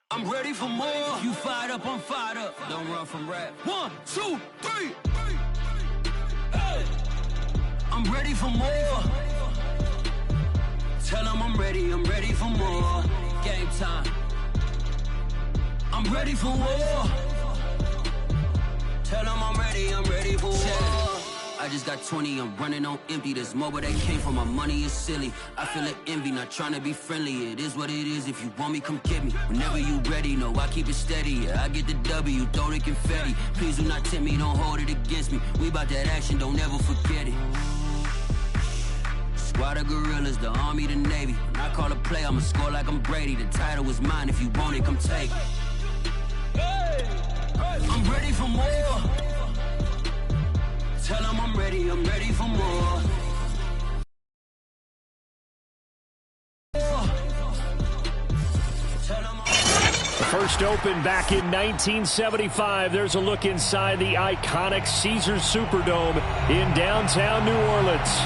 I'm ready for more. You fired up, I'm fired up. Don't run from rap. 1, 2, 3. Hey. I'm ready for more. Tell them I'm ready for more. Game time. I'm ready for war. Tell them I'm ready for war. I just got 20, I'm running on empty. This mobile that came from my money is silly. I feel like envy, not trying to be friendly. It is what it is, if you want me, come get me. Whenever you ready, no, I keep it steady. Yeah, I get the W, throw the confetti. Please do not tempt me, don't hold it against me. We bout that action, don't ever forget it. Squad of gorillas, the army, the navy. When I call a play, I'ma score like I'm Brady. The title is mine, if you want it, come take it. I'm ready for more. Tell them I'm ready for more. The first opened back in 1975. There's a look inside the iconic Caesars Superdome in downtown New Orleans.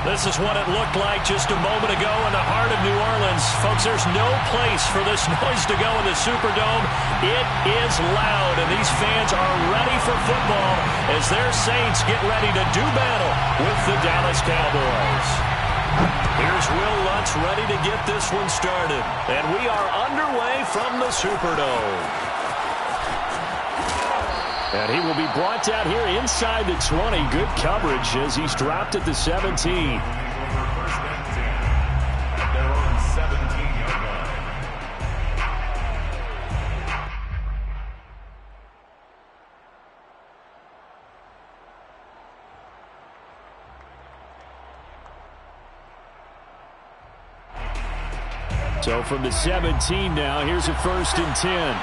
This is what it looked like just a moment ago in the heart of New Orleans. Folks, there's no place for this noise to go in the Superdome. It is loud, and these fans are ready for football as their Saints get ready to do battle with the Dallas Cowboys. Here's Will Lutz ready to get this one started, and we are underway from the Superdome. And he will be brought down here inside the 20. Good coverage as he's dropped at the 17. So from the 17 now, here's a 1st and 10.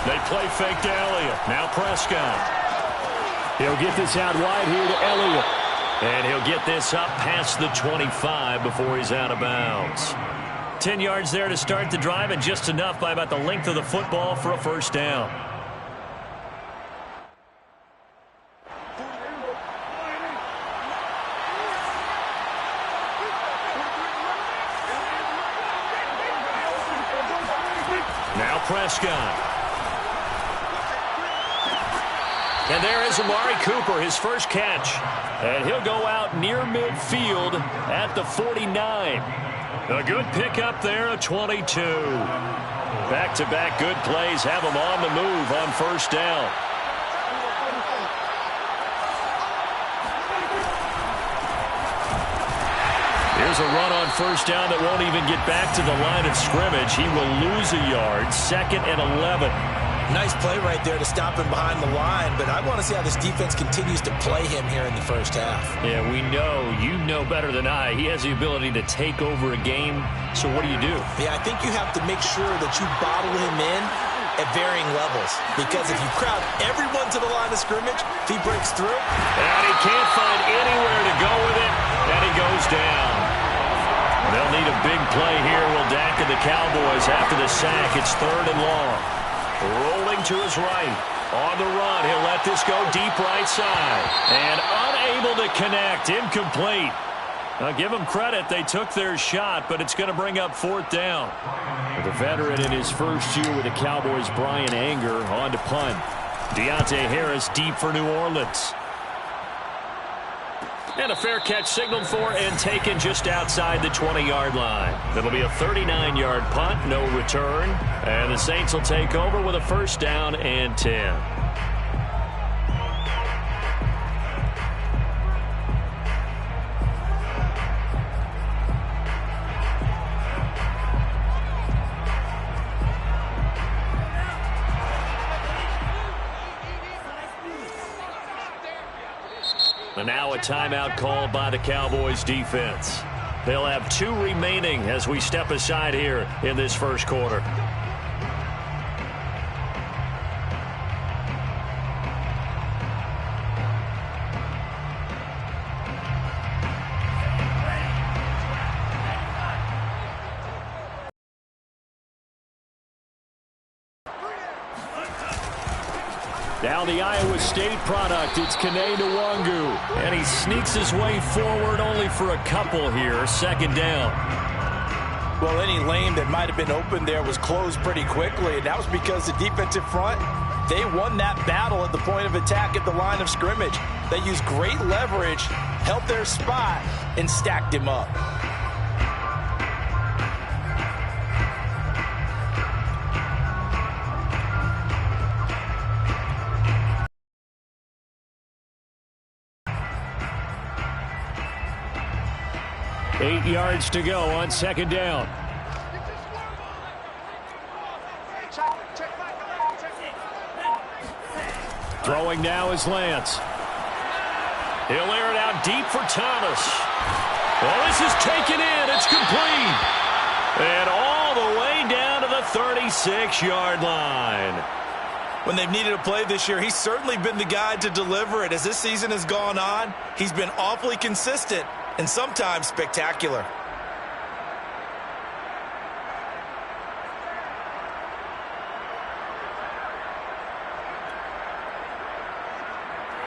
They play fake to Elliott. Now Prescott. He'll get this out wide here to Elliott. And he'll get this up past the 25 before he's out of bounds. 10 yards there to start the drive, and just enough by about the length of the football for a 1st down. Now Prescott. And there is Amari Cooper, his first catch. And he'll go out near midfield at the 49. A good pickup there, a 22. Back-to-back good plays have him on the move on 1st down. Here's a run on 1st down that won't even get back to the line of scrimmage. He will lose a yard, 2nd and 11. Nice play right there to stop him behind the line, but I want to see how this defense continues to play him here in the 1st half. Yeah, we know. You know better than I. He has the ability to take over a game, so what do you do? Yeah, I think you have to make sure that you bottle him in at varying levels, because if you crowd everyone to the line of scrimmage, if he breaks through. And he can't find anywhere to go with it, and he goes down. They'll need a big play here, will Dak and the Cowboys after the sack. It's 3rd and long. Rolling to his right. On the run, he'll let this go deep right side. And unable to connect. Incomplete. Now, give them credit. They took their shot, but it's going to bring up 4th down. The veteran in his first year with the Cowboys, Brian Anger, on to punt. Deontay Harris deep for New Orleans. And a fair catch signaled for and taken just outside the 20-yard line. It'll be a 39-yard punt, no return. And the Saints will take over with a 1st down and 10. And now a timeout called by the Cowboys defense. They'll have 2 remaining as we step aside here in this 1st quarter. Now the Iowa State product, it's Kene Nwangu. And he sneaks his way forward only for a couple here. 2nd down. Well, any lane that might have been open there was closed pretty quickly, and that was because the defensive front, they won that battle at the point of attack at the line of scrimmage. They used great leverage, held their spot, and stacked him up. Eight yards to go on second down. Throwing now is Lance. He'll air it out deep for Thomas. Well, this is taken in. It's complete. And all the way down to the 36-yard line. When they've needed a play this year, he's certainly been the guy to deliver it. As this season has gone on, he's been awfully consistent and sometimes spectacular.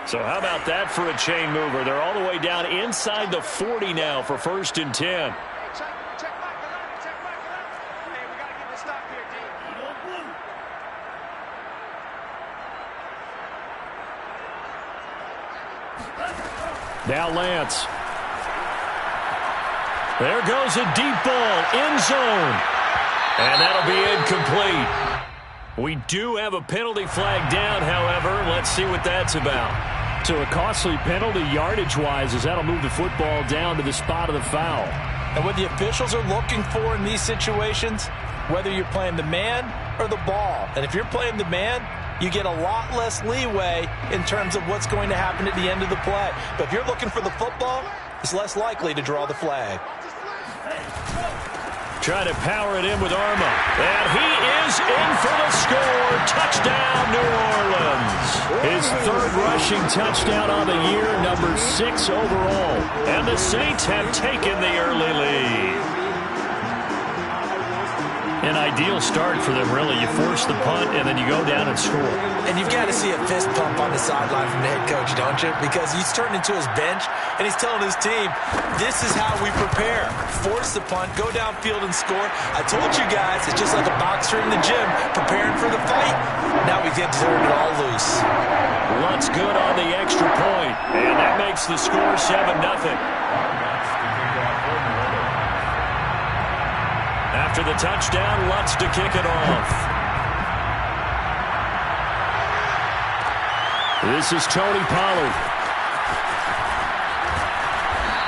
So how about that for a chain mover? They're all the way down inside the 40 now for 1st and 10. Check back a left. Hey, we got to get this stop here, D. Now Lance. There goes a deep ball, end zone. And that'll be incomplete. We do have a penalty flag down, however. Let's see what that's about. So a costly penalty yardage-wise as that'll move the football down to the spot of the foul. And what the officials are looking for in these situations, whether you're playing the man or the ball. And if you're playing the man, you get a lot less leeway in terms of what's going to happen at the end of the play. But if you're looking for the football, it's less likely to draw the flag. Trying to power it in with Arma. And he is in for the score. Touchdown, New Orleans. His 3rd rushing touchdown on the year, number 6 overall. And the Saints have taken the early lead. An ideal start for them, really. You force the punt, and then you go down and score. And you've got to see a fist pump on the sideline from the head coach, don't you? Because he's turned into his bench, and he's telling his team, this is how we prepare. Force the punt, go downfield and score. I told you guys, it's just like a boxer in the gym preparing for the fight. Now we get to turn it all loose. Lutz good on the extra point, and that makes the score 7-0. After the touchdown, Lutz to kick it off. This is Tony Pollard.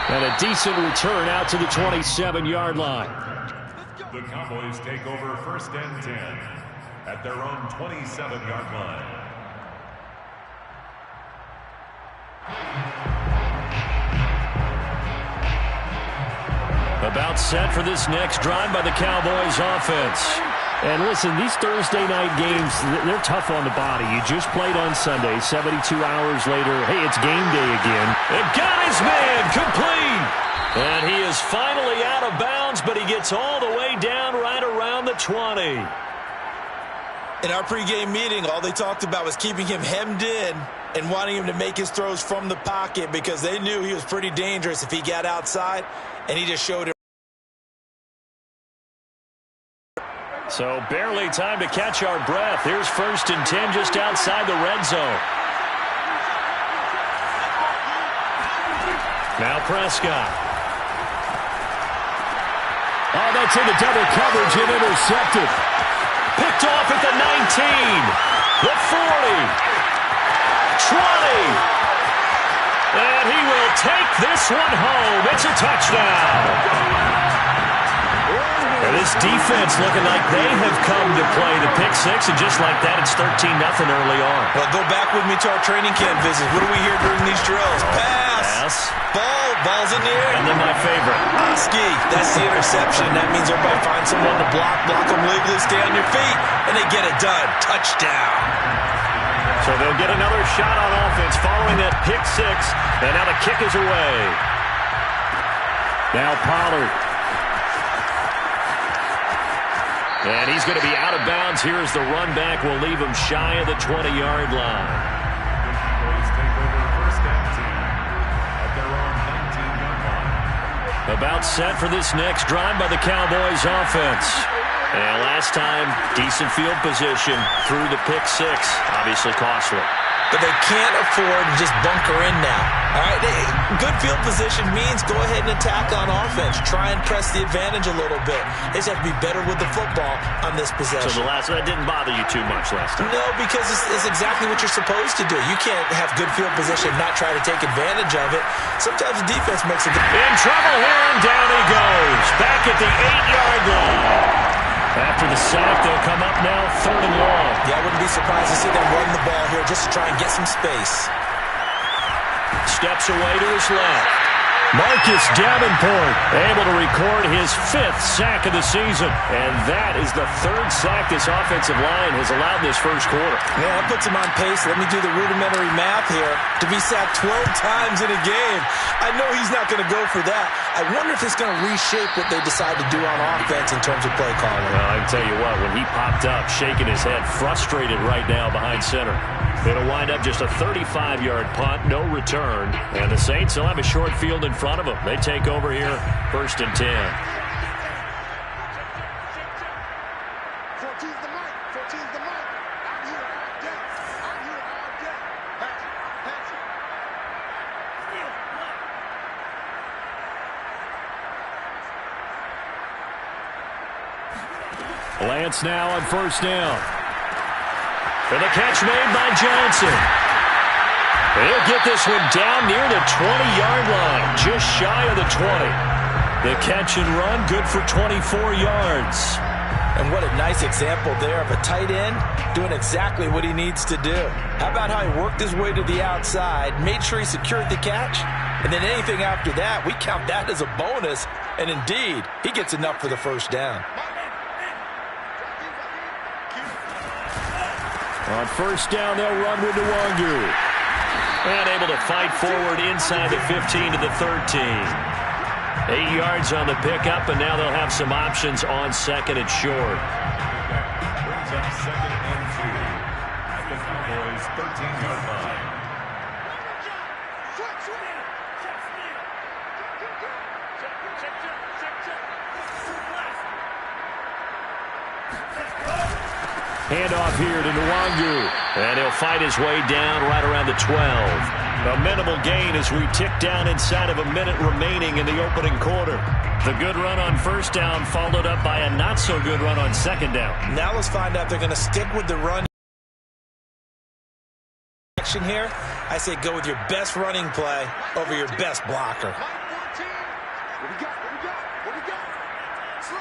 And a decent return out to the 27-yard line. The Cowboys take over 1st and 10 at their own 27-yard line. About set for this next drive by the Cowboys offense. And listen, these Thursday night games, they're tough on the body. You just played on Sunday, 72 hours later. Hey, it's game day again. It got his man complete. And he is finally out of bounds, but he gets all the way down right around the 20. In our pregame meeting, all they talked about was keeping him hemmed in and wanting him to make his throws from the pocket because they knew he was pretty dangerous if he got outside, and he just showed it. So barely time to catch our breath. Here's 1st and 10 just outside the red zone. Now Prescott. Oh, that's into double coverage and intercepted. Picked off at the 19, the 40, 20. And he will take this one home. It's a touchdown. And this defense looking like they have come to play the pick 6, and just like that, it's 13-0 early on. Well, go back with me to our training camp visits. What do we hear during these drills? Pass. Ball's in the air. And then my favorite. Ski. That's the interception. That means everybody finds someone to block them legally, stay on your feet, and they get it done. Touchdown. So they'll get another shot on offense following that pick 6, and now the kick is away. Now Pollard. And he's going to be out of bounds. Here's the run back. We'll leave him shy of the 20-yard line. The Cowboys take over 1st and 10 at their own 19-yard line. About set for this next drive by the Cowboys offense. And last time, decent field position through the pick six. Obviously costly. But they can't afford to just bunker in now. All right, good field position means go ahead and attack on offense. Try and press the advantage a little bit. They just have to be better with the football on this possession. So that didn't bother you too much last time? No, because it's exactly what you're supposed to do. You can't have good field position and not try to take advantage of it. Sometimes the defense makes it. In trouble here, and down he goes. Back at the 8-yard line. After the sack, they'll come up now 3rd and long. Yeah, I wouldn't be surprised to see them run the ball here just to try and get some space. Steps away to his left. Marcus Davenport able to record his 5th sack of the season. And that is the 3rd sack this offensive line has allowed this first quarter. Yeah, that puts him on pace. Let me do the rudimentary math here. To be sacked 12 times in a game. I know he's not going to go for that. I wonder if it's going to reshape what they decide to do on offense in terms of play calling. Well, I can tell you what, when he popped up, shaking his head, frustrated right now behind center. It'll wind up just a 35-yard punt, no return. And the Saints will have a short field in front of them. They take over here, 1st and 10. 14's the mic. 14's the mic. I'm here all day. I'm here all day. Pass it. Lance now on 1st down. For the catch made by Johnson. He'll get this one down near the 20-yard line, just shy of the 20. The catch and run, good for 24 yards. And what a nice example there of a tight end doing exactly what he needs to do. How about how he worked his way to the outside, made sure he secured the catch, and then anything after that, we count that as a bonus. And indeed, he gets enough for the 1st down. On 1st down, they'll run with Nwangu. And able to fight forward inside the 15 to the 13. 8 yards on the pickup, and now they'll have some options on 2nd and short. Brings up 2nd and 2 at the Cowboys' 13-yard line. Handoff here to Nwangu. And he'll fight his way down right around the 12. A minimal gain as we tick down inside of a minute remaining in the opening quarter. The good run on 1st down followed up by a not-so-good run on 2nd down. Now let's find out if they're going to stick with the run action here. I say go with your best running play over your best blocker. What we got? What we got? Slow.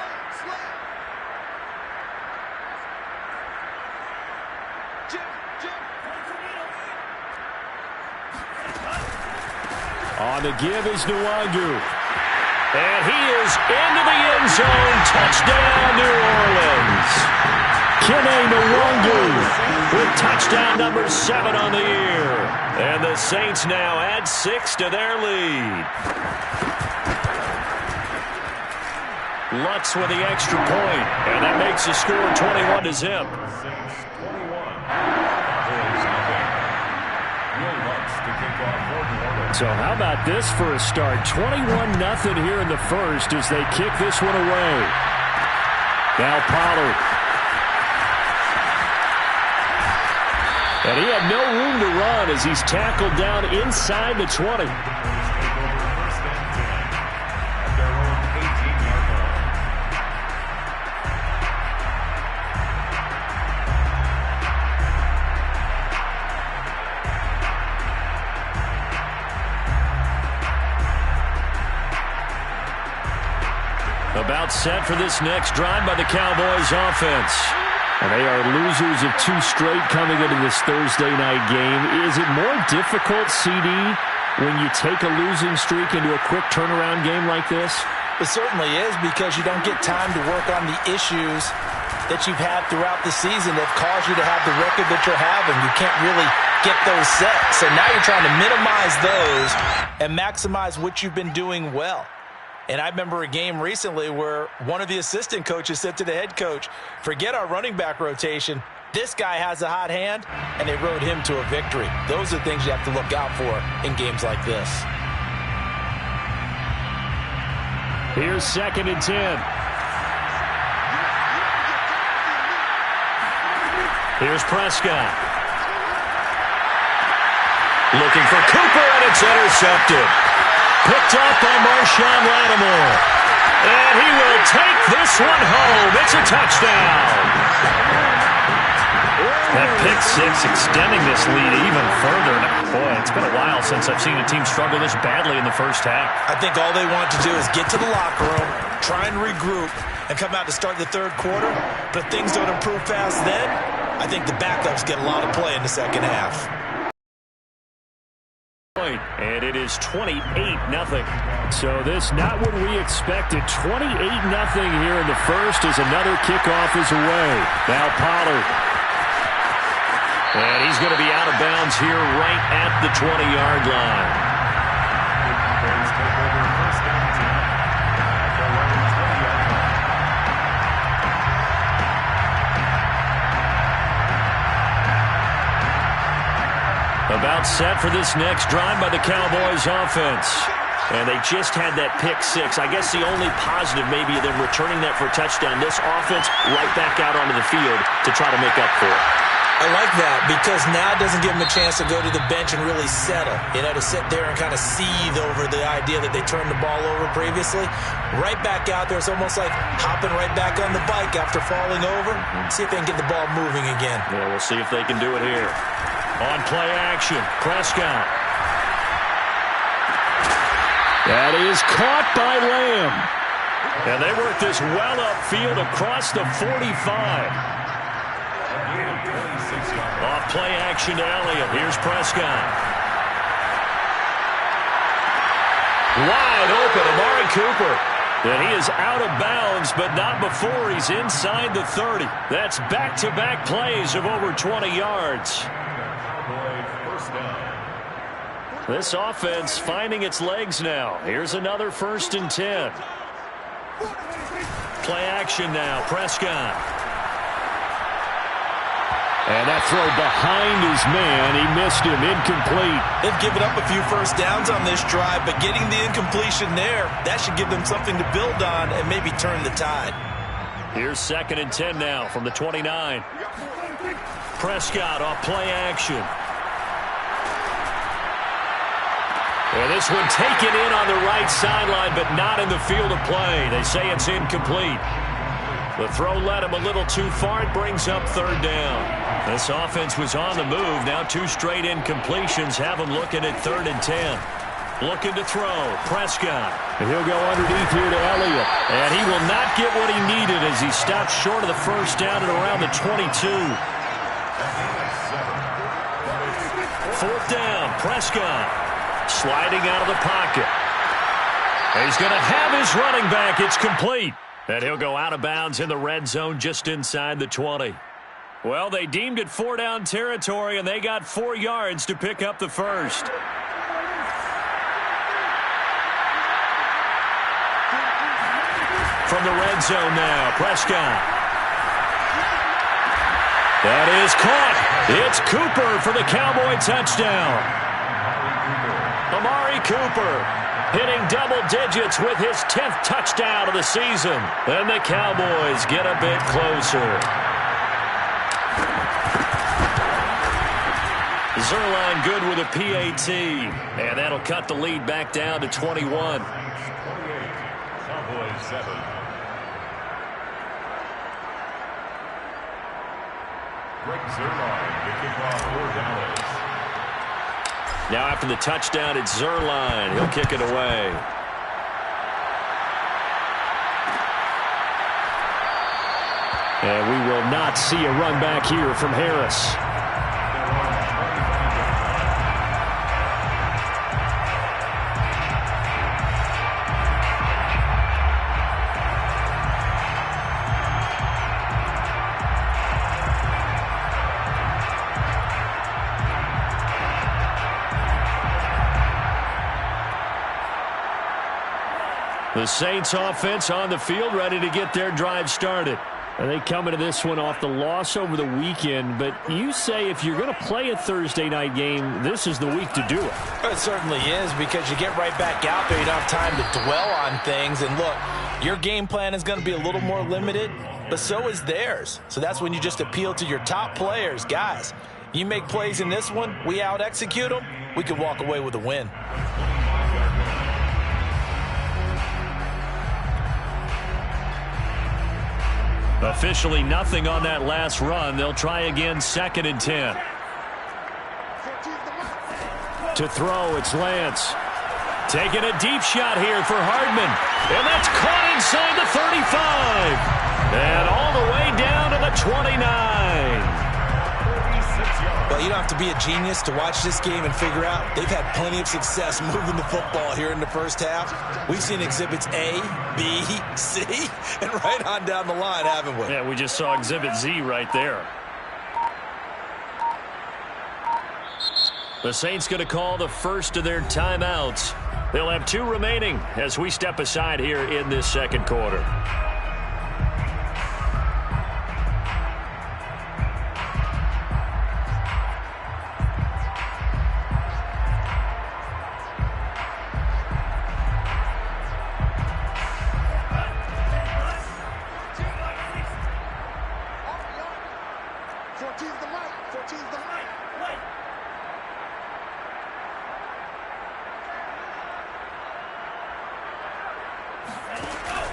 On the give is Nwangu. And he is into the end zone. Touchdown, New Orleans. Kene Nwangu With touchdown number 7 on the year. And the Saints now add 6 to their lead. Lutz with the extra point. And that makes the score 21 to zip. So how about this for a start? 21-0 here in the 1st as they kick this one away. Now Pollard. And he had no room to run as he's tackled down inside the 20. About set for this next drive by the Cowboys offense. And they are losers of 2 straight coming into this Thursday night game. Is it more difficult, CD, when you take a losing streak into a quick turnaround game like this? It certainly is, because you don't get time to work on the issues that you've had throughout the season that caused you to have the record that you're having. You can't really get those set. So now you're trying to minimize those and maximize what you've been doing well. And I remember a game recently where one of the assistant coaches said to the head coach, forget our running back rotation. This guy has a hot hand, and they rode him to a victory. Those are things you have to look out for in games like this. Here's 2nd and 10. Here's Prescott. Looking for Cooper, and it's intercepted. Picked up by Marshawn Lattimore. And he will take this one home. It's a touchdown. That pick six extending this lead even further. Boy, it's been a while since I've seen a team struggle this badly in the first half. I think all they want to do is get to the locker room, try and regroup, and come out to start the third quarter. But if things don't improve fast then, I think the backups get a lot of play in the second half. And it is 28-0. So this not what we expected. 28-0 here in the first as another kickoff is away. Now Pollard. And he's going to be out of bounds here right at the 20-yard line. About set for this next drive by the Cowboys offense. And they just had that pick six. I guess the only positive maybe of them returning that for a touchdown. This offense right back out onto the field to try to make up for it. I like that because now it doesn't give them a chance to go to the bench and really settle. To sit there and kind of seethe over the idea that they turned the ball over previously. Right back out there. It's almost like hopping right back on the bike after falling over. See if they can get the ball moving again. Yeah, we'll see if they can do it here. On play action, Prescott. That is caught by Lamb. And they work this well upfield across the 45. Off play action to Elliott. Here's Prescott. Wide open, Amari Cooper. And he is out of bounds, but not before he's inside the 30. That's back-to-back plays of over 20 yards. This offense finding its legs now. Here's another 1st and 10. Play action now. Prescott. And that throw behind his man. He missed him. Incomplete. They've given up a few first downs on this drive, but getting the incompletion there, that should give them something to build on and maybe turn the tide. Here's 2nd and 10 now from the 29. Prescott off play action. And this one taken in on the right sideline, but not in the field of play. They say it's incomplete. The throw led him a little too far. It brings up 3rd down. This offense was on the move. Now 2 straight incompletions have him looking at 3rd and 10. Looking to throw. Prescott. And he'll go underneath here to Elliott. And he will not get what he needed as he stopped short of the 1st down at around the 22. 4th down. Prescott. Sliding out of the pocket. And he's going to have his running back. It's complete. And he'll go out of bounds in the red zone just inside the 20. Well, they deemed it 4-down territory, and they got 4 yards to pick up the first. From the red zone now, Prescott. That is caught. It's Cooper for the Cowboy touchdown. Amari Cooper hitting double digits with his 10th touchdown of the season. And the Cowboys get a bit closer. Zerline good with a PAT. And that'll cut the lead back down to 21. 28, Cowboys 7. Greg Zerline, the kickoff for Dallas. Now after the touchdown, it's Zerline. He'll kick it away. And we will not see a run back here from Harris. The Saints offense on the field ready to get their drive started. And they come into this one off the loss over the weekend, but you say if you're going to play a Thursday night game, this is the week to do it. It certainly is, because you get right back out there. You don't have time to dwell on things. And look, your game plan is going to be a little more limited, but so is theirs. So that's when you just appeal to your top players. Guys, you make plays in this one, we out-execute them, we could walk away with a win. Officially nothing on that last run. They'll try again, 2nd and 10. To throw, it's Lance. Taking a deep shot here for Hardman. And that's caught inside the 35. And all the way down to the 29. Well, you don't have to be a genius to watch this game and figure out they've had plenty of success moving the football here in the first half. We've seen exhibits A, B, C, and right on down the line, haven't we? Yeah, we just saw exhibit Z right there. The Saints going to call the first of their timeouts. They'll have 2 remaining as we step aside here in this second quarter.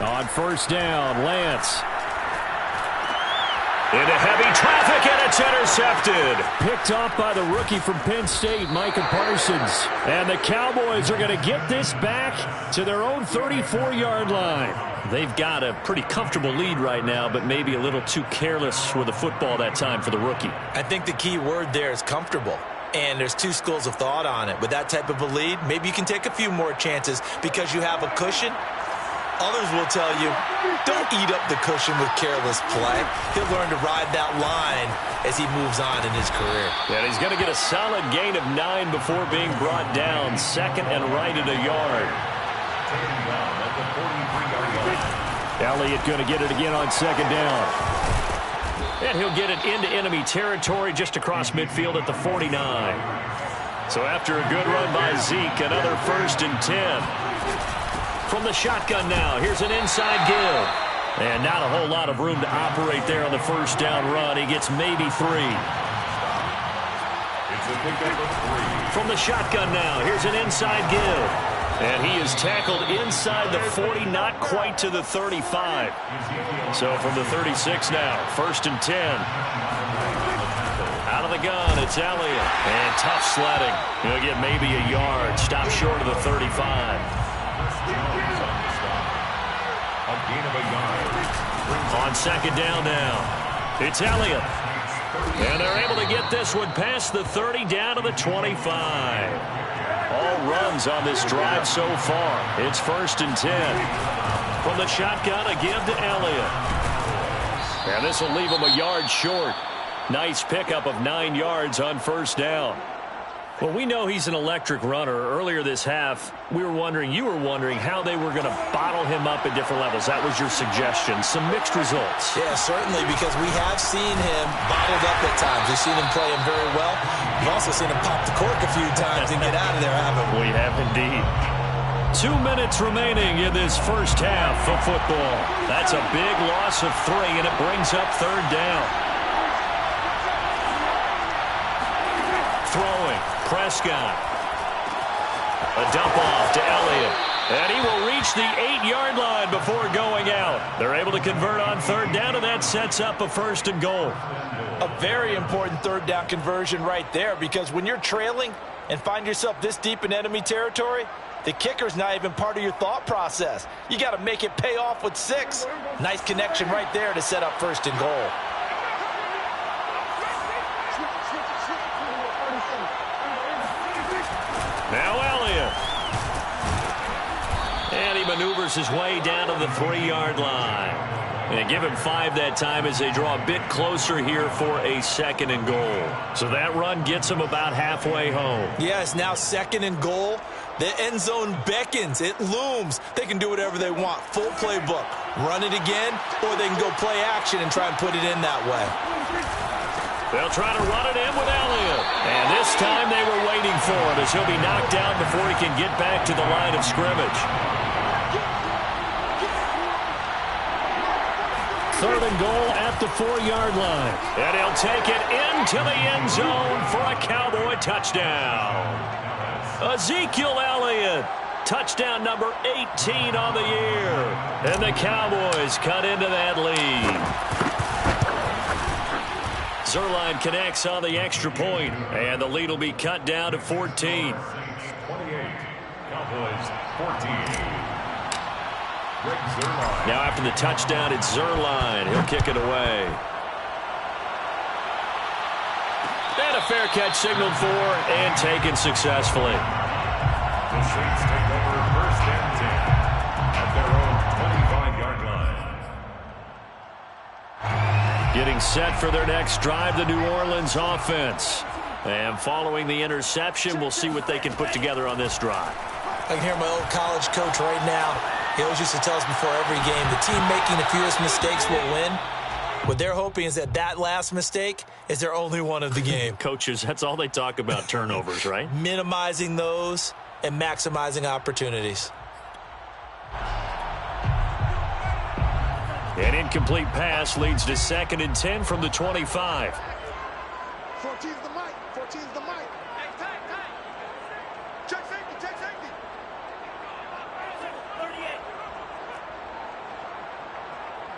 On first down, Lance. Into heavy traffic, and it's intercepted. Picked off by the rookie from Penn State, Micah Parsons. And the Cowboys are going to get this back to their own 34-yard line. They've got a pretty comfortable lead right now, but maybe a little too careless with the football that time for the rookie. I think the key word there is comfortable. And there's 2 schools of thought on it. With that type of a lead, maybe you can take a few more chances because you have a cushion. Others will tell you, don't eat up the cushion with careless play. He'll learn to ride that line as he moves on in his career. And he's going to get a solid gain of 9 before being brought down. 2nd and right at a yard. Elliott going to get it again on 2nd down. And he'll get it into enemy territory just across midfield at the 49. So after a good run by Zeke, another 1st and 10. From the shotgun now, here's an inside give. And not a whole lot of room to operate there on the first down run. He gets maybe 3. It's a pickup of 3. From the shotgun now, here's an inside give. And he is tackled inside the 40, not quite to the 35. So from the 36 now, 1st and 10. Out of the gun, it's Elliott. And tough sledding. He'll get maybe a yard. Stop short of the 35. On 2nd down now, it's Elliott. And they're able to get this one past the 30 down to the 25. All runs on this drive so far. It's 1st and 10. From the shotgun, a give to Elliott. And this will leave him a yard short. Nice pickup of 9 yards on 1st down. Well, we know he's an electric runner. Earlier this half, you were wondering how they were going to bottle him up at different levels. That was your suggestion. Some mixed results. Yeah, certainly, because we have seen him bottled up at times. We've seen him play him very well. We've also seen him pop the cork a few times and get out of there, haven't we? We have indeed. 2 minutes remaining in this first half of football. That's a big loss of 3, and it brings up 3rd down. Throwing. Prescott. A dump off to Elliott. And he will reach the 8-yard line before going out. They're able to convert on 3rd down, and that sets up a 1st and goal. A very important 3rd down conversion right there, because when you're trailing and find yourself this deep in enemy territory, the kicker's not even part of your thought process. You got to make it pay off with 6. Nice connection right there to set up 1st and goal. Now Elliott. And he maneuvers his way down to the 3-yard line. And give him 5 that time as they draw a bit closer here for a 2nd and goal. So that run gets him about halfway home. Yes, now 2nd and goal. The end zone beckons. It looms. They can do whatever they want. Full playbook. Run it again, or they can go play action and try and put it in that way. They'll try to run it in with Elliott. And this time they were waiting for him as he'll be knocked down before he can get back to the line of scrimmage. 3rd and goal at the 4-yard line. And he'll take it into the end zone for a Cowboy touchdown. Ezekiel Elliott, touchdown number 18 on the year. And the Cowboys cut into that lead. Zuerlein connects on the extra point, and the lead will be cut down to 14. 28, Cowboys 14. Now after the touchdown, it's Zuerlein. He'll kick it away. And a fair catch signaled for and taken successfully. The Saints take over 1st and 10 at their own 25-yard line. Getting set for their next drive, the New Orleans offense. And following the interception, we'll see what they can put together on this drive. I can hear my old college coach right now. He always used to tell us before every game, the team making the fewest mistakes will win. What they're hoping is that last mistake is their only one of the game. Coaches, that's all they talk about, turnovers, right? Minimizing those and maximizing opportunities. An incomplete pass leads to 2nd and 10 from the 25. 14's the mic. 14's the mic. Hey, tight. Check safety. 38.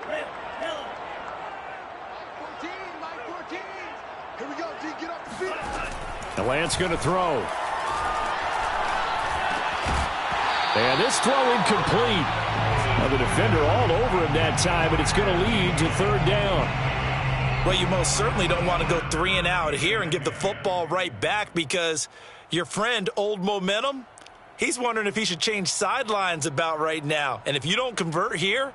Red, yellow. 14, Mike 14. Here we go, D. Get off the field. The Lance going to throw. And this throw incomplete. Now the defender all over him that time, but it's going to lead to 3rd down. Well, you most certainly don't want to go 3 and out here and give the football right back because your friend, Old Momentum, he's wondering if he should change sidelines about right now. And if you don't convert here,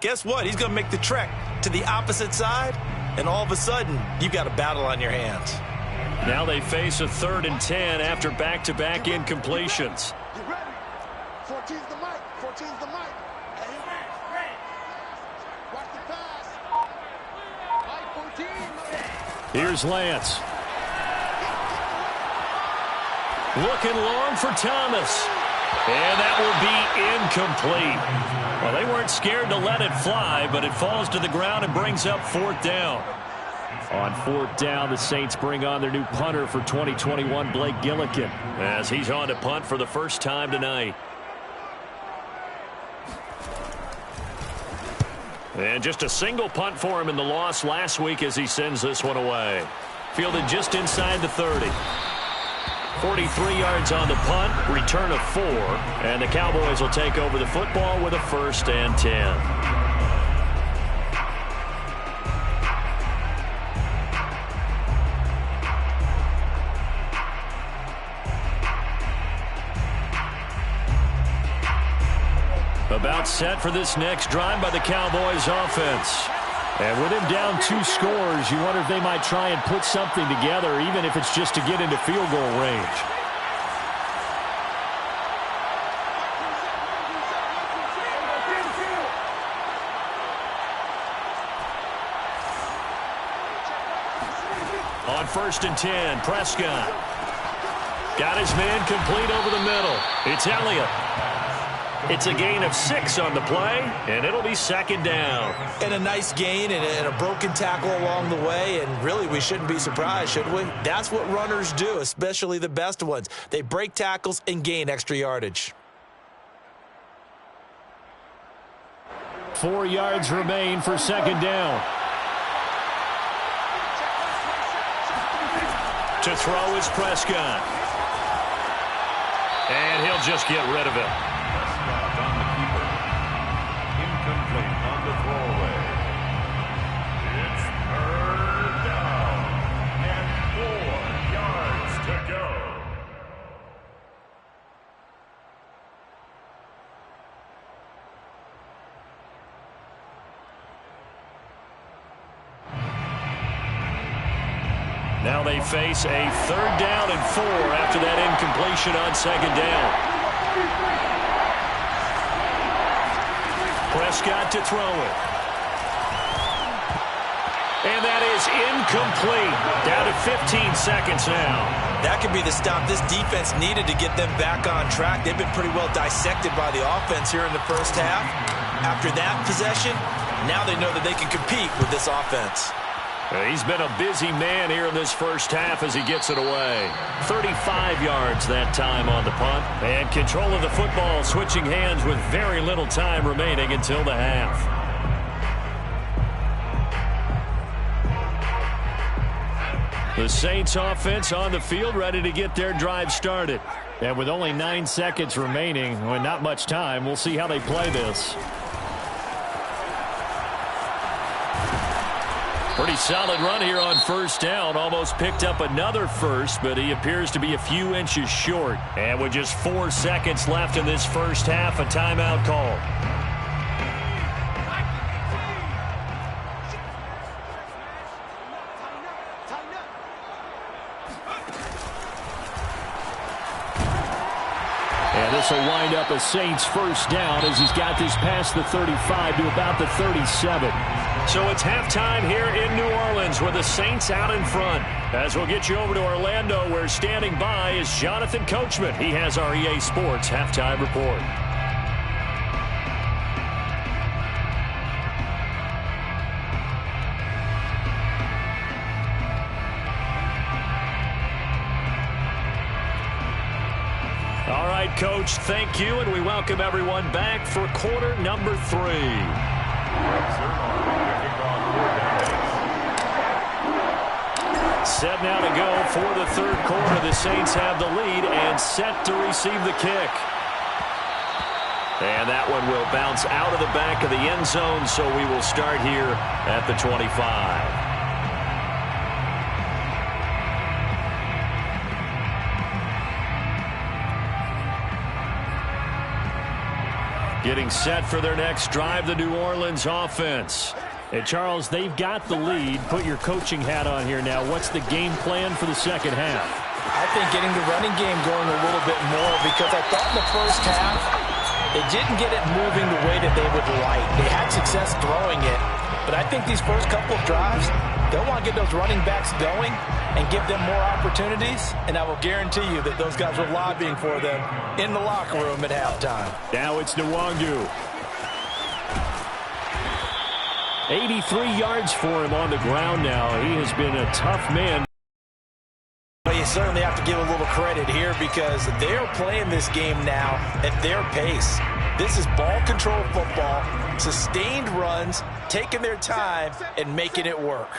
guess what? He's going to make the trek to the opposite side, and all of a sudden, you've got a battle on your hands. Now they face a 3rd and 10 after back-to-back incompletions. Get ready. 14's the mic. 14's the mic. Watch the pass. Mike 14. Here's Lance. Looking long for Thomas. And that will be incomplete. Well, they weren't scared to let it fly, but it falls to the ground and brings up 4th down. On 4th down, the Saints bring on their new punter for 2021, Blake Gillikin. As he's on to punt for the first time tonight. And just a single punt for him in the loss last week as he sends this one away. Fielded just inside the 30. 43 yards on the punt, return of 4, and the Cowboys will take over the football with a 1st and 10. About set for this next drive by the Cowboys offense. And with him down 2 scores, you wonder if they might try and put something together, even if it's just to get into field goal range. On 1st and 10, Prescott. Got his man complete over the middle. It's Elliott. It's a gain of 6 on the play, and it'll be 2nd down. And a nice gain and a broken tackle along the way, and really we shouldn't be surprised, should we? That's what runners do, especially the best ones. They break tackles and gain extra yardage. 4 yards remain for 2nd down. To throw is Prescott. And he'll just get rid of it. On the keeper. Incomplete on the throwaway. It's 3rd down and 4 yards to go. Now they face a 3rd down and 4 after that incompletion on 2nd down. Prescott to throw it. And that is incomplete. Down to 15 seconds now. That could be the stop this defense needed to get them back on track. They've been pretty well dissected by the offense here in the first half. After that possession, now they know that they can compete with this offense. He's been a busy man here in this first half as he gets it away. 35 yards that time on the punt. And control of the football switching hands with very little time remaining until the half. The Saints offense on the field ready to get their drive started. And with only 9 seconds remaining, with not much time, we'll see how they play this. Pretty solid run here on first down. Almost picked up another first, but he appears to be a few inches short. And with just 4 seconds left in this first half, a timeout call. And this will wind up a Saints first down as he's got this past the 35 to about the 37. So it's halftime here in New Orleans with the Saints out in front. As we'll get you over to Orlando, where standing by is Jonathan Coachman. He has our EA Sports halftime report. All right, Coach, thank you, and we welcome everyone back for quarter number 3. Set now to go for the third quarter. The Saints have the lead and set to receive the kick. And that one will bounce out of the back of the end zone, so we will start here at the 25. Getting set for their next drive, the New Orleans offense. And, Charles, they've got the lead. Put your coaching hat on here now. What's the game plan for the second half? I think getting the running game going a little bit more, because I thought in the first half they didn't get it moving the way that they would like. They had success throwing it, but I think these first couple of drives, they'll want to get those running backs going and give them more opportunities, and I will guarantee you that those guys were lobbying for them in the locker room at halftime. Now it's Nwangu. 83 yards for him on the ground now. He has been a tough man. Well, you certainly have to give a little credit here, because they're playing this game now at their pace. This is ball control football, sustained runs, taking their time and making it work.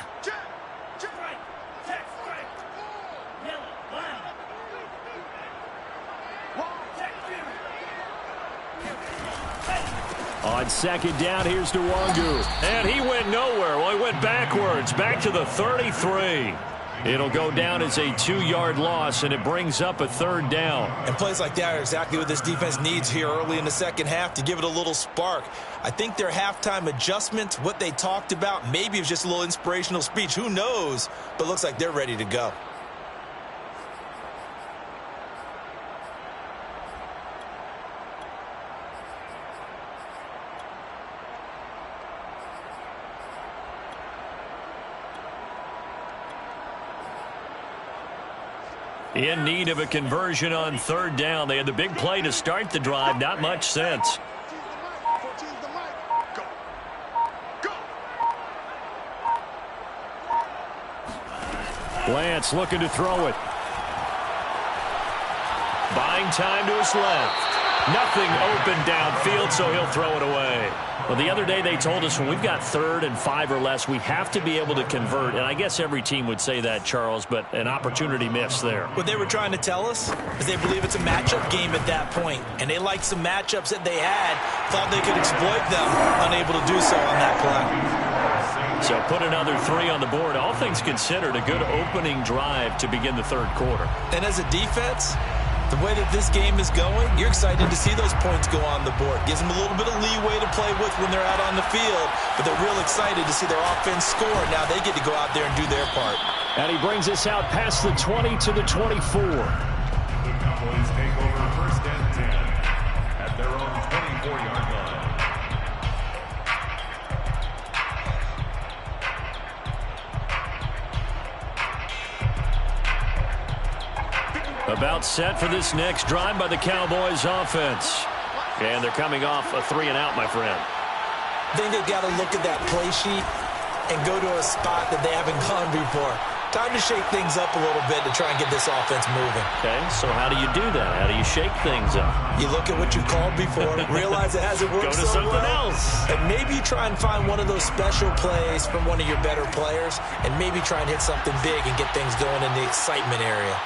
On second down, here's Nwangu. And he went nowhere. Well, he went backwards, back to the 33. It'll go down as a 2-yard loss, and it brings up a third down. And plays like that are exactly what this defense needs here early in the second half to give it a little spark. I think their halftime adjustments, what they talked about, maybe it was just a little inspirational speech. Who knows? But looks like they're ready to go. In need of a conversion on third down. They had the big play to start the drive. Not much sense. Lance looking to throw it. Buying time to his left. Nothing open downfield, so he'll throw it away. Well, the other day they told us when we've got 3rd and 5 or less, we have to be able to convert. And I guess every team would say that, Charles, but an opportunity missed there. What they were trying to tell us is they believe it's a matchup game at that point. And they liked some matchups that they had, thought they could exploit them, unable to do so on that play. So put another 3 on the board. All things considered, a good opening drive to begin the third quarter. And as a defense, the way that this game is going, you're excited to see those points go on the board. Gives them a little bit of leeway to play with when they're out on the field, but they're real excited to see their offense score. Now they get to go out there and do their part. And he brings us out past the 20 to the 24. The Cowboys take over 1st and 10 at their own 24-yard line. About set for this next drive by the Cowboys offense. And they're coming off a 3-and-out, my friend. I think they've got to look at that play sheet and go to a spot that they haven't gone before. Time to shake things up a little bit to try and get this offense moving. Okay, so how do you do that? How do you shake things up? You look at what you called before, realize it hasn't worked so so something well, else. and maybe try and find one of those special plays from one of your better players, and maybe try and hit something big and get things going in the excitement area.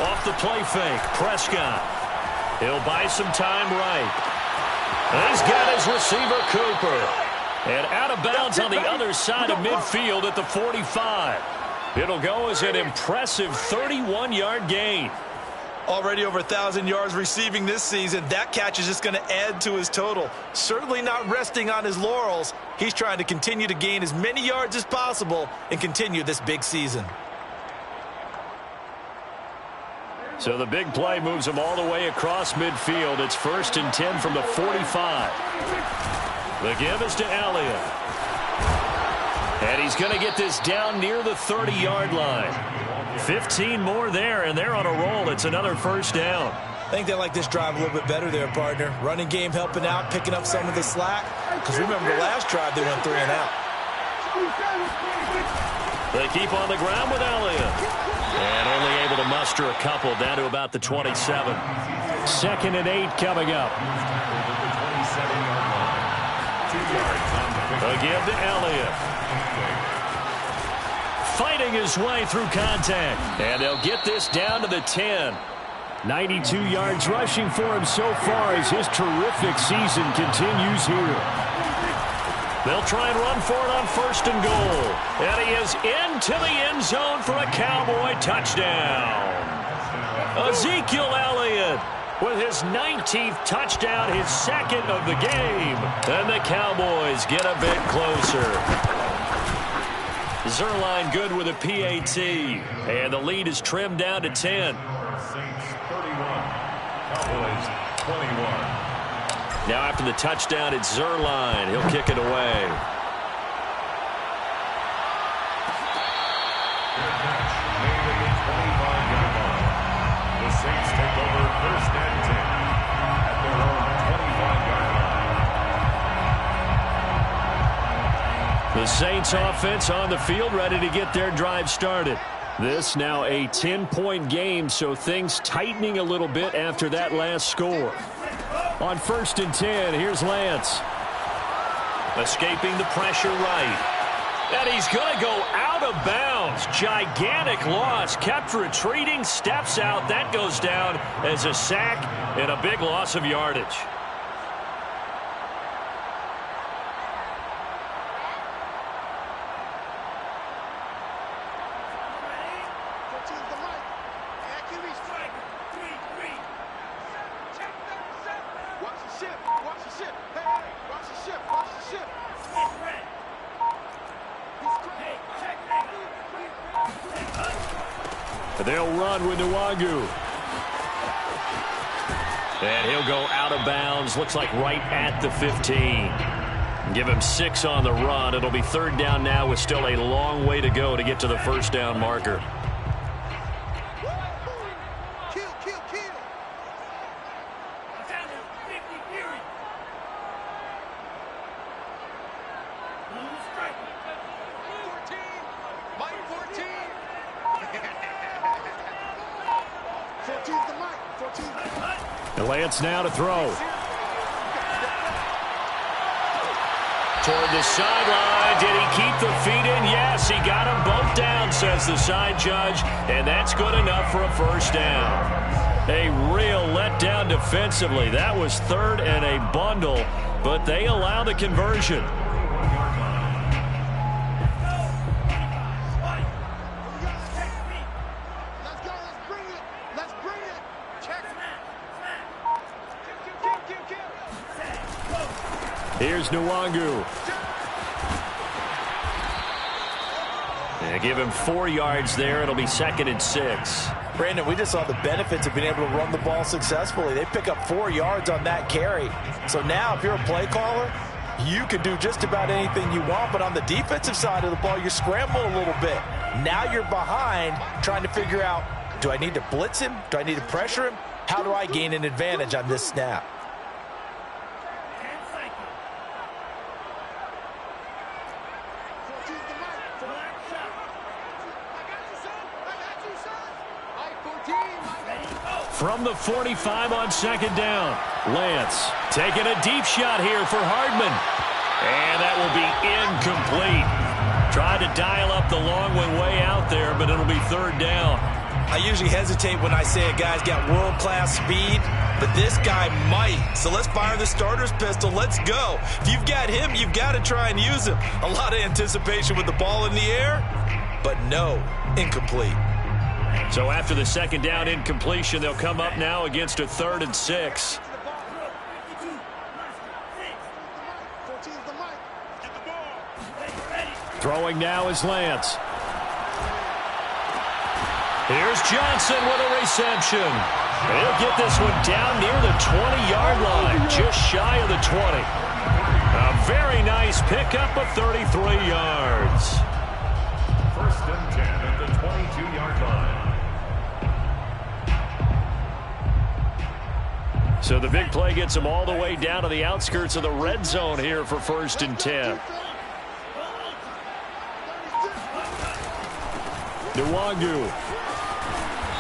Off the play fake, Prescott. He'll buy some time right. And he's got his receiver, Cooper. And out of bounds on the other side of midfield at the 45. It'll go as an impressive 31-yard gain. Already over 1,000 yards receiving this season. That catch is just going to add to his total. Certainly not resting on his laurels. He's trying to continue to gain as many yards as possible and continue this big season. So the big play moves him all the way across midfield. It's 1st and 10 from the 45. The give is to Elliott. And he's going to get this down near the 30-yard line. 15 more there, and they're on a roll. It's another first down. I think they like this drive a little bit better there, partner. Running game helping out, picking up some of the slack. Because remember the last drive, they went 3-and-out. They keep on the ground with Elliott. And only able to muster a couple down to about the 27. 2nd and 8 coming up. A give to Elliott. Fighting his way through contact. And they'll get this down to the 10. 92 yards rushing for him so far as his terrific season continues here. They'll try and run for it on 1st and goal. And he is into the end zone for a Cowboy touchdown. Ezekiel Elliott with his 19th touchdown, his 2nd of the game. And the Cowboys get a bit closer. Zerline good with a PAT. And the lead is trimmed down to 10. Saints 31, Cowboys 21. Now after the touchdown, it's Zerline. He'll kick it away. Good catch made at the 25-yard line. The Saints take over 1st and 10 at their own 25-yard line. The Saints offense on the field, ready to get their drive started. This now a 10-point game, so things tightening a little bit after that last score. On 1st and 10, here's Lance. Escaping the pressure right. And he's going to go out of bounds. Gigantic loss. Kept retreating, steps out. That goes down as a sack and a big loss of yardage. They'll run with Nwangu. And he'll go out of bounds. Looks like right at the 15. Give him 6 on the run. It'll be 3rd down now with still a long way to go to get to the 1st down marker. Lance now to throw. Toward the sideline. Did he keep the feet in? Yes, he got them both down, says the side judge. And that's good enough for a 1st down. A real letdown defensively. That was 3rd and a bundle, but they allow the conversion. Here's Nwangu. And give him 4 yards there. It'll be 2nd and 6. Brandon, we just saw the benefits of being able to run the ball successfully. They pick up 4 yards on that carry. So now if you're a play caller, you can do just about anything you want. But on the defensive side of the ball, you're scrambling a little bit. Now you're behind trying to figure out Do I need to blitz him? Do I need to pressure him? How do I gain an advantage on this snap? From the 45 on second down, Lance taking a deep shot here for Hardman. And that will be incomplete. Tried to dial up the long one way out there, but it'll be third down. I usually hesitate when I say a guy's got world-class speed, but this guy might. So let's fire the starter's pistol. Let's go. If you've got him, you've got to try and use him. A lot of anticipation with the ball in the air, but no, incomplete. So after the second down incompletion, they'll come up now against a 3rd and 6. Throwing now is Lance. Here's Johnson with a reception. He'll get this one down near the 20-yard line, just shy of the 20. A very nice pickup of 33 yards. 1st and 10 at the 22-yard line. So the big play gets them all the way down to the outskirts of the red zone here for 1st and 10. Nwangu.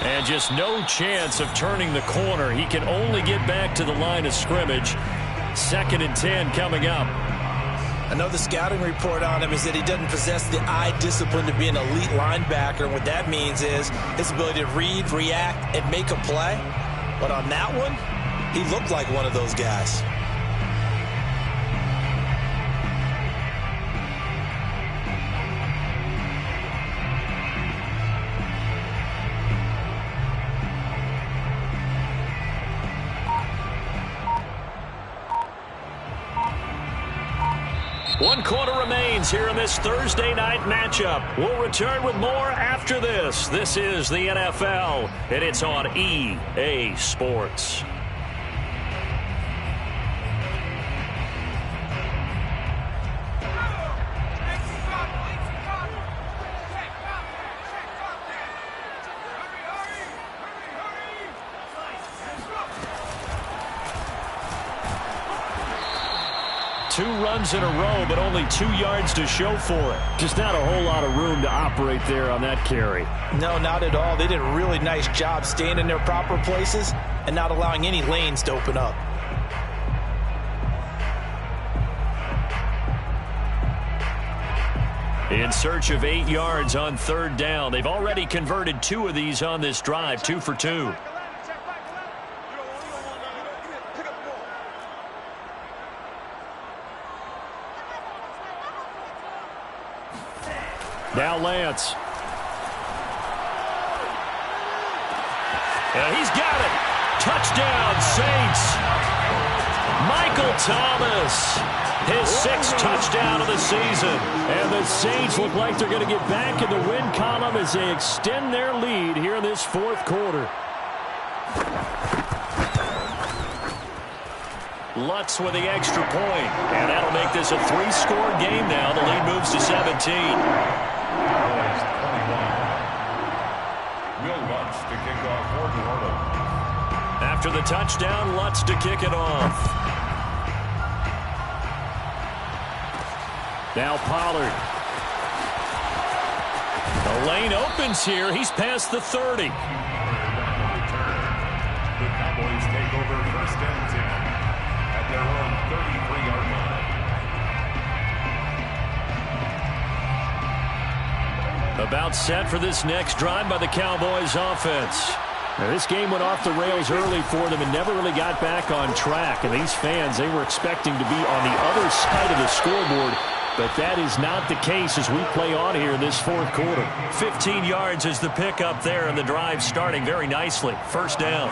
And just no chance of turning the corner. He can only get back to the line of scrimmage. 2nd and 10 coming up. I know the scouting report on him is that he doesn't possess the eye discipline to be an elite linebacker. What that means is his ability to read, react, and make a play. But on that one, he looked like one of those guys. One quarter remains here in this Thursday night matchup. We'll return with more after this. This is the NFL, and it's on EA Sports. Two runs in a row, but only 2 yards to show for it. Just not a whole lot of room to operate there on that carry. No, not at all. They did a really nice job staying in their proper places and not allowing any lanes to open up. In search of 8 yards on 3rd down. They've already converted 2 of these on this drive, 2 for 2. Now Lance. And he's got it. Touchdown, Saints. Michael Thomas. His 6th touchdown of the season. And the Saints look like they're going to get back in the win column as they extend their lead here in this 4th quarter. Lutz with the extra point. And that'll make this a 3-score game now. The lead moves to 17. After the touchdown, Lutz to kick it off. Now Pollard. The lane opens here. He's past the 30. The Cowboys take over 1st and 10 at their own 33-yard line. About set for this next drive by the Cowboys offense. Now, this game went off the rails early for them and never really got back on track. And these fans, they were expecting to be on the other side of the scoreboard. But that is not the case as we play on here in this 4th quarter. 15 yards is the pickup there, and the drive starting very nicely. 1st down.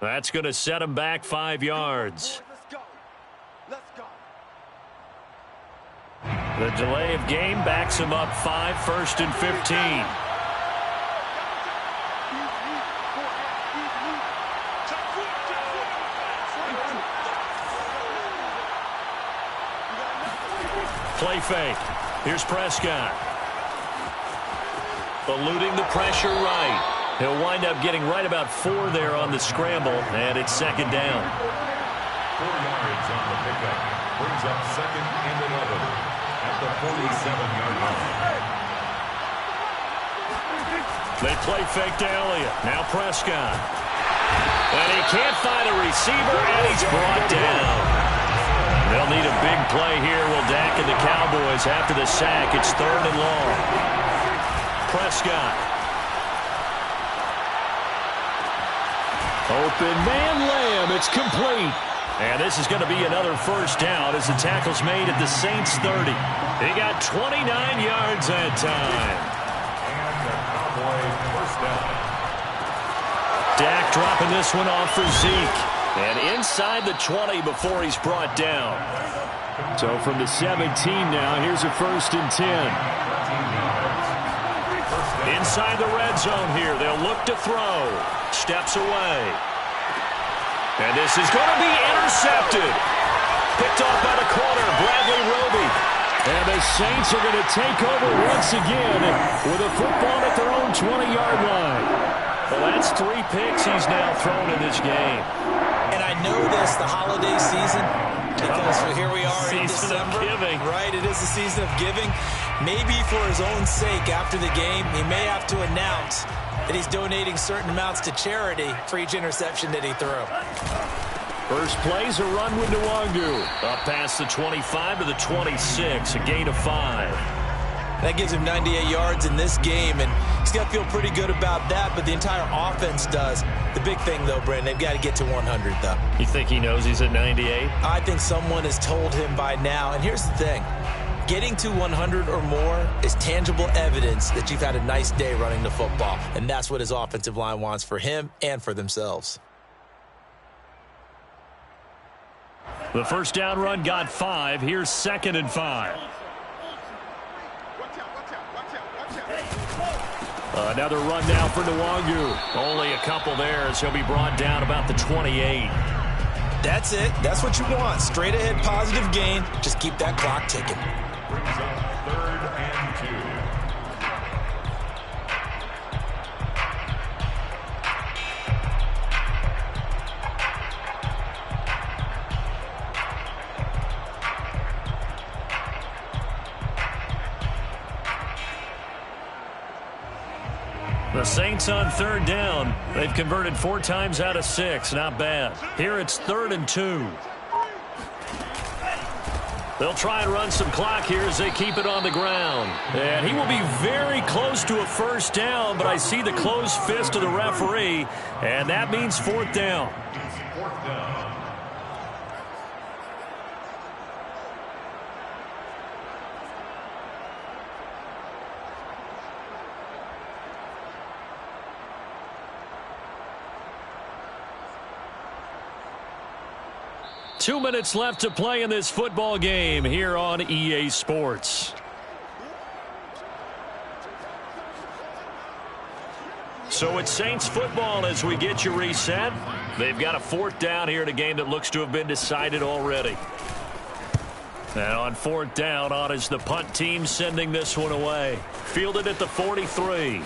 That's going to set him back 5 yards. Let's go. Let's go. The delay of game backs him up 5, 1st and 15. Play fake. Here's Prescott. Eluding the pressure right. He'll wind up getting right about 4 there on the scramble, and it's 2nd down. 4 yards on the pickup. Brings up 2nd and 11 at the 47-yard line. They play fake to Elliott. Now Prescott. And he can't find a receiver, and he's brought down. They'll need a big play here. Will Dak and the Cowboys after the sack. It's 3rd and long. Prescott. Open man Lamb. It's complete. And this is going to be another 1st down as the tackle's made at the Saints 30. He got 29 yards that time. And the Cowboys 1st down. Dak dropping this one off for Zeke. And inside the 20 before he's brought down. So from the 17 now, here's a 1st and 10. Inside the red zone here. They'll look to throw. Steps away. And this is going to be intercepted. Picked off by the corner, Bradley Roby. And the Saints are going to take over once again with a football at their own 20-yard line. Well, that's 3 picks he's now thrown in this game. And I know this, the holiday season, because here we are in December. Giving. Right, it is the season of giving. Maybe for his own sake after the game, he may have to announce that he's donating certain amounts to charity for each interception that he threw. First play's a run with Nwangu. Up past the 25 to the 26, a gain of 5. That gives him 98 yards in this game, and he's got to feel pretty good about that, but the entire offense does. The big thing, though, Brandon, they've got to get to 100, though. You think he knows he's at 98? I think someone has told him by now, and here's the thing. Getting to 100 or more is tangible evidence that you've had a nice day running the football, and that's what his offensive line wants for him and for themselves. The 1st down run got 5. Here's 2nd and 5. Another run now for Nwangu. Only a couple there as he'll be brought down about the 28. That's it. That's what you want. Straight ahead positive gain. Just keep that clock ticking. Brings up 3rd and 2. The Saints on 3rd down. They've converted 4 times out of 6. Not bad. Here it's 3rd and 2. They'll try and run some clock here as they keep it on the ground. And he will be very close to a 1st down, but I see the closed fist of the referee, and that means 4th down. 4th down. Two minutes left to play in this football game here on EA Sports. So it's Saints football as we get you reset. They've got a 4th down here in a game that looks to have been decided already. And on 4th down, on is the punt team sending this one away. Fielded at the 43.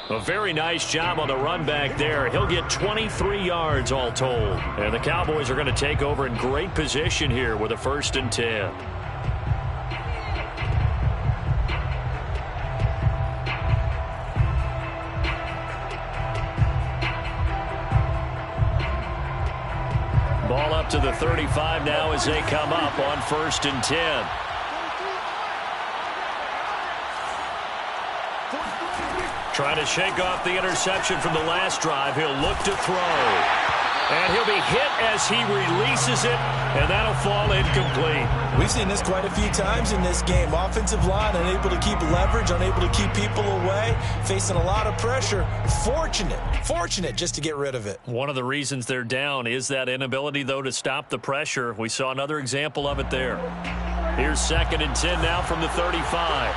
A very nice job on the run back there. He'll get 23 yards all told. And the Cowboys are going to take over in great position here with a 1st and 10. Ball up to the 35 now as they come up on 1st and 10. Trying to shake off the interception from the last drive. He'll look to throw. And he'll be hit as he releases it, and that'll fall incomplete. We've seen this quite a few times in this game. Offensive line unable to keep leverage, unable to keep people away, facing a lot of pressure. Fortunate just to get rid of it. One of the reasons they're down is that inability, though, to stop the pressure. We saw another example of it there. Here's 2nd and 10 now from the 35.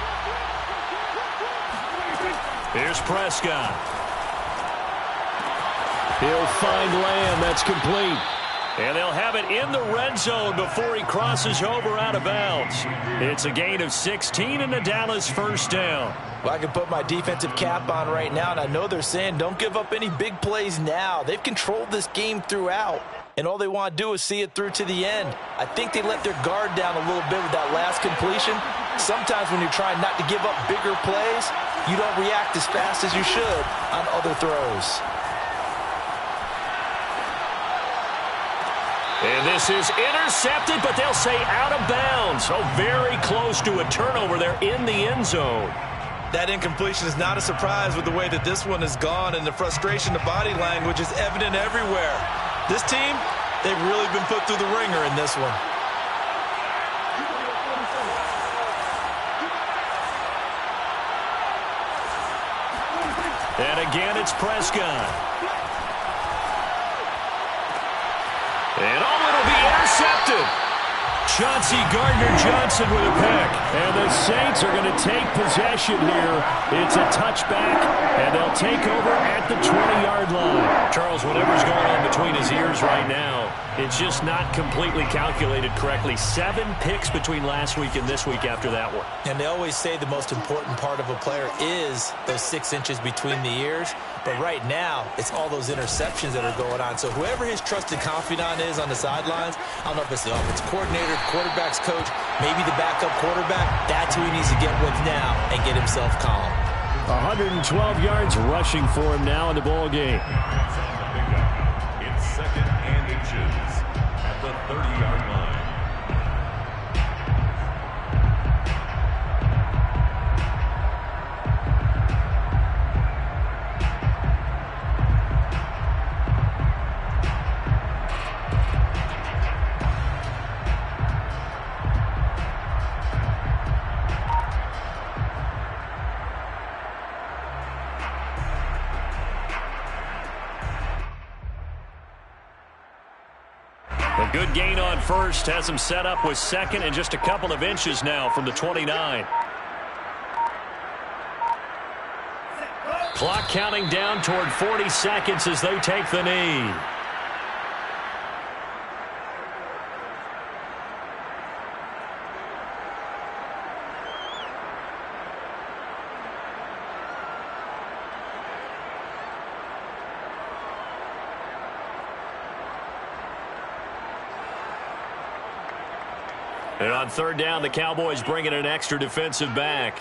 Here's Prescott. He'll find Lamb. That's complete. And they'll have it in the red zone before he crosses over out of bounds. It's a gain of 16 and a Dallas first down. Well, I can put my defensive cap on right now, and I know they're saying don't give up any big plays now. They've controlled this game throughout, and all they want to do is see it through to the end. I think they let their guard down a little bit with that last completion. Sometimes when you're trying not to give up bigger plays, you don't react as fast as you should on other throws. And this is intercepted, but they'll say out of bounds. So very close to a turnover there in the end zone. That incompletion is not a surprise with the way that this one has gone, and the frustration, the body language is evident everywhere. This team, they've really been put through the ringer in this one. And again, it's Prescott. And it'll be intercepted. Chauncey Gardner-Johnson with a pick. And the Saints are going to take possession here. It's a touchback, and they'll take over at the 20-yard line. Charles, whatever's going on between his ears right now, it's just not completely calculated correctly. 7 picks between last week and this week after that one. And they always say the most important part of a player is those 6 inches between the ears. But right now, it's all those interceptions that are going on. So whoever his trusted confidant is on the sidelines, I don't know if it's the offensive coordinator, quarterback's coach, maybe the backup quarterback, that's who he needs to get with now and get himself calm. 112 yards rushing for him now in the ball game. It's 2nd and inches at the 30-yard line. A good gain on first has him set up with 2nd and just a couple of inches now from the 29. Clock counting down toward 40 seconds as they take the knee. And on 3rd down, the Cowboys bring in an extra defensive back.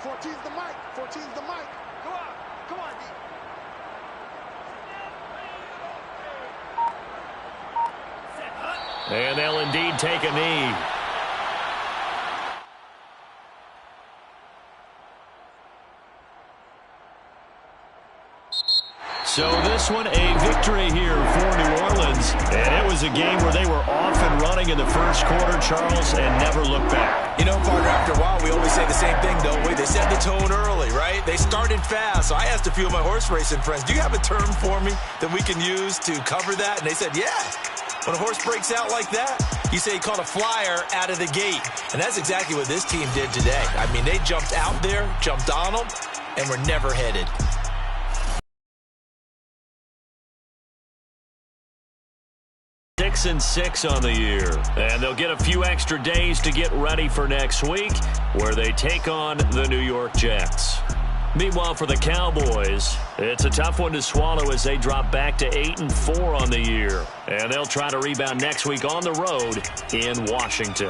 14's the mic. 14's the mic. Go on. Come on, D. And they'll indeed take a knee. So this one, a victory here for New Orleans. And it was a game where they were off and running in the first quarter, Charles, and never looked back. You know, partner, after a while, we always say the same thing, don't we? They set the tone early, right? They started fast. So I asked a few of my horse racing friends, do you have a term for me that we can use to cover that? And they said, yeah. When a horse breaks out like that, you say he caught a flyer out of the gate. And that's exactly what this team did today. I mean, they jumped out there, jumped on them, and were never headed. 6-6 on the year. And they'll get a few extra days to get ready for next week, where they take on the New York Jets. Meanwhile, for the Cowboys, it's a tough one to swallow as they drop back to 8-4 on the year. And they'll try to rebound next week on the road in Washington.